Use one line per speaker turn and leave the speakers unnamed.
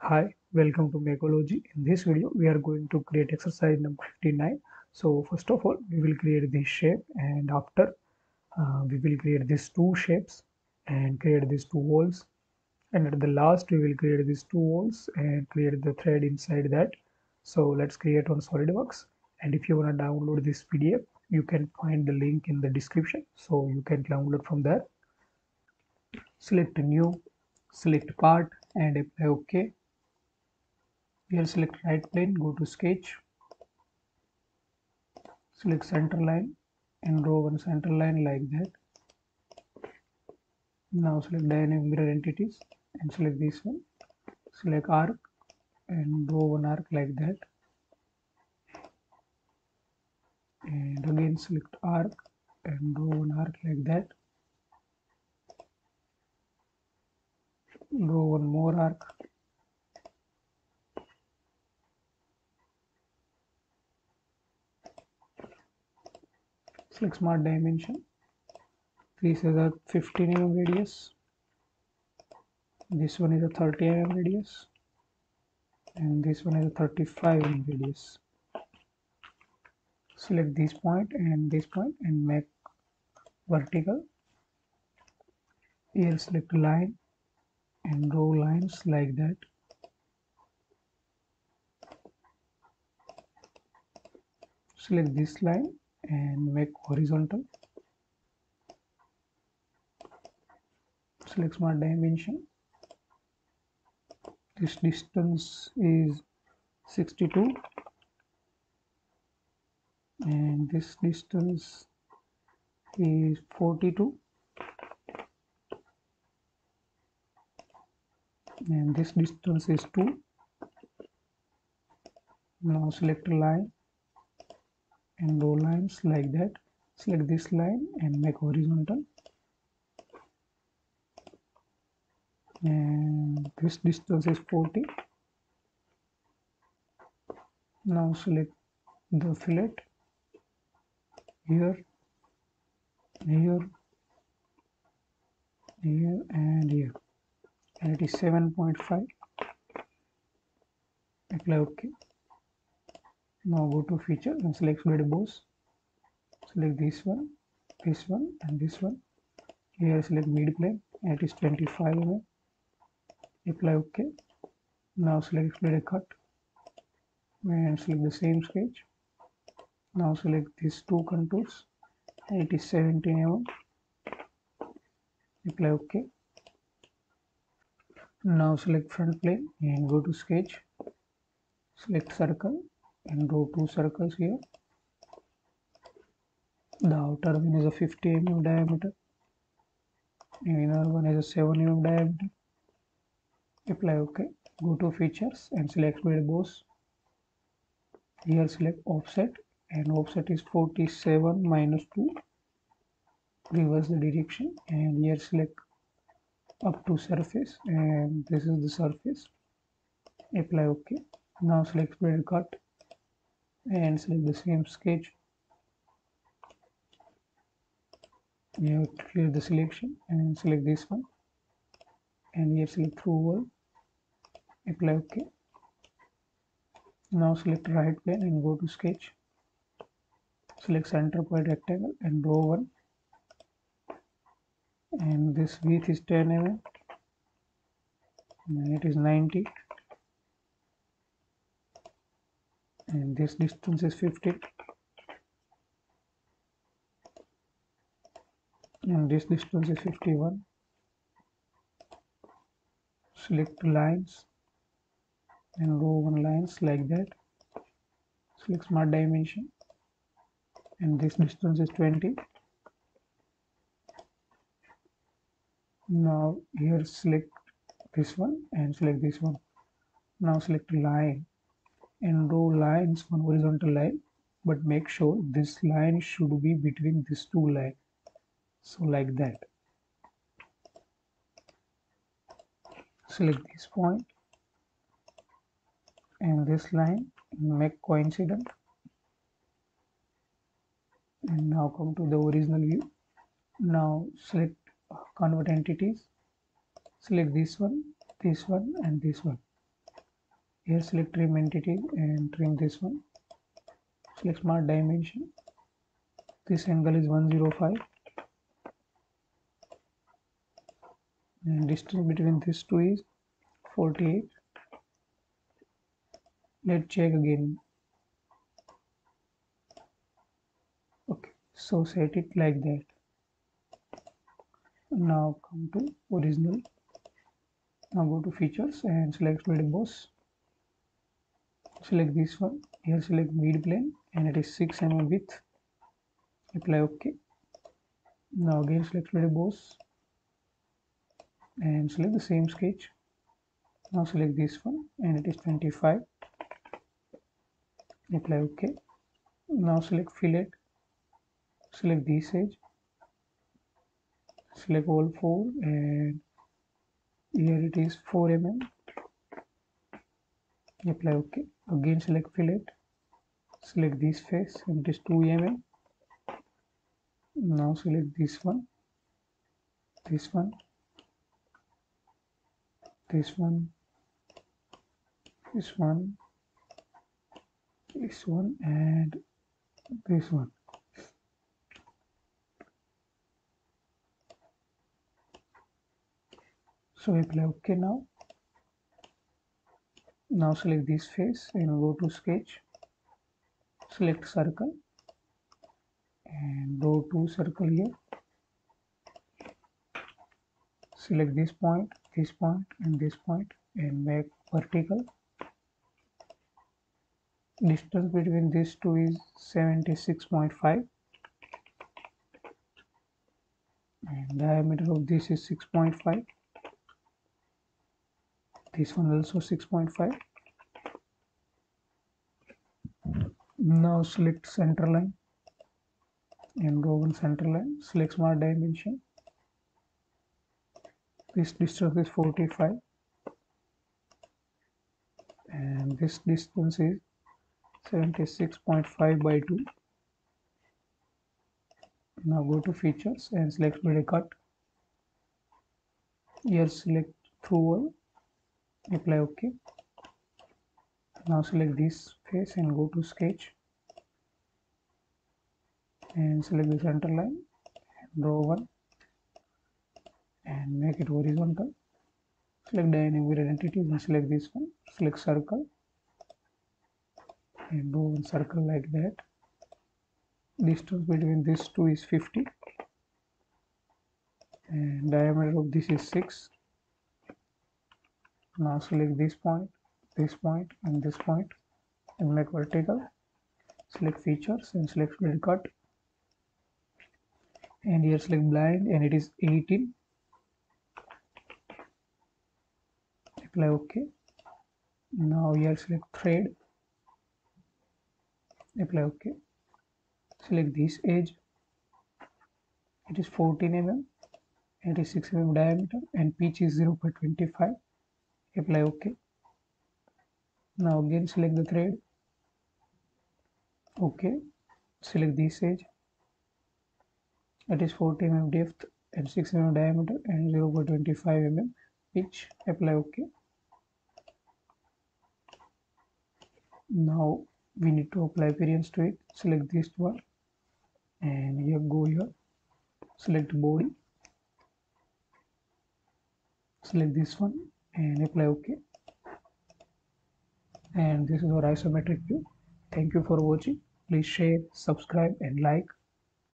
Hi, welcome to MECHOLOGY. In this video, we are going to create exercise number 59. So first of all, we will create this shape, and after we will create these two shapes and create these two holes. And at the last, we will create these two holes and create the thread inside that. So let's create on SolidWorks. And if you want to download this PDF, you can find the link in the description. So you can download from there. Select new, select part and apply OK. Here select right plane, go to sketch, select center line and draw one center line like that. Now select dynamic mirror entities and select this one, select arc and draw one arc like that, and again select arc and draw one arc like that, draw one more arc, select smart dimension. This is a 15 mm radius, this one is a 30 mm radius, and this one is a 35 mm radius. Select this point and make vertical. Here select line and draw lines like that. Select this line and make horizontal. Select smart dimension. This distance is 62 and this distance is 42 and this distance is 2. Now select a line and draw lines like that. Select this line and make horizontal, and this distance is 40. Now select the fillet here, here, here and here, and it is 7.5. Apply OK. Now go to feature and select solid boss. Select this one and this one. Here select mid plane and it is 25 mm. Apply OK. Now select extrude cut and select the same sketch. Now select these two contours and it is 17 mm. Apply OK. Now select front plane and go to sketch. Select circle and draw two circles here. The outer one is a 50 mm diameter, inner one is a 7 mm diameter. Apply OK. Go to features and select extrude boss. Here select offset and offset is 47 minus 2. Reverse the direction and here select up to surface and this is the surface. Apply OK. Now select extrude cut and select the same sketch. You have to clear the selection and select this one and here select through wall. Apply OK. Now select right plane and go to sketch. Select center point rectangle and draw one, and this width is 10 mm and it is 90 and this distance is 50 and this distance is 51. Select lines and draw one lines like that. Select smart dimension and this distance is 20. Now here select this one and select this one. Now select line and draw lines, one horizontal line, but make sure this line should be between these two lines. So like that. Select this point and this line and make coincident. And now come to the original view. Now select convert entities. Select this one and this one. Here select trim entity and trim this one. Select smart dimension. This angle is 105 and distance between these two is 48. Let's check again. Okay, so set it like that. Now come to original. Now go to features and select split boss. Select this one. Here select mid plane and it is 6 mm width. Apply OK. Now again select split boss and select the same sketch. Now select this one and it is 25. Apply OK. Now select fillet. Select this edge. Select all four and here it is 4 mm. Apply OK. Again select fillet. Select this face and it is 2 mm. Now select this one, this one, this one, this one, this one, and this one. So apply OK now. Now select this face and go to sketch. Select circle and go to circle here. Select this point, and this point and make vertical. Distance between these two is 76.5 and diameter of this is 6.5. This one also 6.5. Now select center line and draw one center line. Select smart dimension. This distance is 45 and this distance is 76.5 by 2. Now go to features and select split a cut. Here select through wall. Apply OK. Now select this face and go to sketch and select the center line and draw one and make it horizontal. Select dynamic identities and select this one. Select circle and draw one circle like that. Distance between these two is 50 and diameter of this is 6. Now select this point and this point and make vertical. Select features and select split cut and here select blind and it is 18. Apply OK. Now here select thread. Apply OK. Select this edge. It is 14 mm. It is 6 mm diameter and pitch is 0.25. Apply OK. Now again select the thread. OK. Select this edge. It is 40 mm depth and 6 mm diameter and 0.25 mm pitch. Apply OK. Now we need to apply appearance to it. Select this one and here go here. Select body. Select this one and apply OK. And this is our isometric view. Thank you for watching. Please share, subscribe and like.